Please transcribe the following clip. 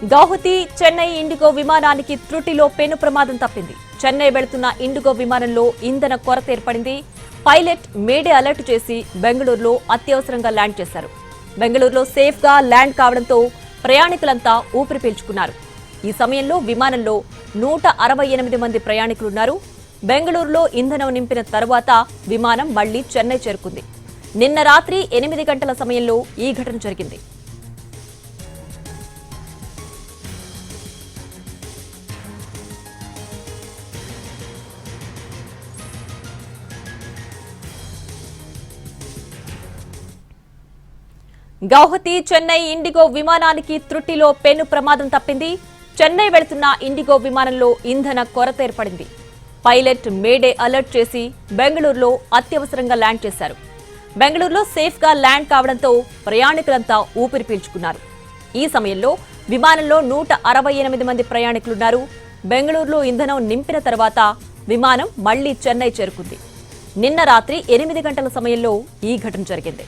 Guwahati Chennai IndiGo విమానానికి త్రుటిలో పెను ప్రమాదం తప్పింది. చెన్నై వెళుతున్న ఇండిగో విమానంలో ఇంధన కొరత ఏర్పడింది. పైలట్ మేడే అలర్ట్ చేసి బెంగళూరులో అత్యవసరంగా ల్యాండ్ చేశారు. బెంగళూరులో సేఫ్ గా ల్యాండ్ కావడంతో ప్రయాణికులంతా ఊపిరి పీల్చుకున్నారు. ఈ సమయంలో విమానంలో 168 మంది ప్రయాణికులున్నారు. బెంగళూరులో ఇంధనం నింపిన తర్వాత విమానం మళ్లీ చెన్నై చేరుకుంది. నిన్న రాత్రి 8 గంటల సమయంలో ఈ ఘటన జరిగింది. గౌహతి చెన్నై ఇండిగో విమానానికి త్రుటిలో పెను ప్రమాదం తప్పింది. చెన్నై వెళుతున్న ఇండిగో విమానంలో ఇంధన కొరత ఏర్పడింది. పైలట్ మేడే అలర్ట్ చేసి బెంగళూరులో అత్యవసరంగా ల్యాండ్ చేశారు. బెంగళూరులో సేఫ్ గా ల్యాండ్ కావడంతో ప్రయాణికులంతా ఊపిరి పీల్చుకున్నారు. ఈ సమయంలో విమానంలో 168 మంది ప్రయాణికులున్నారు. బెంగళూరులో ఇంధనం నింపిన తర్వాత విమానం మళ్లీ చెన్నై చేరుకుంది. నిన్న రాత్రి 8 గంటల సమయంలో ఈ ఘటన జరిగింది.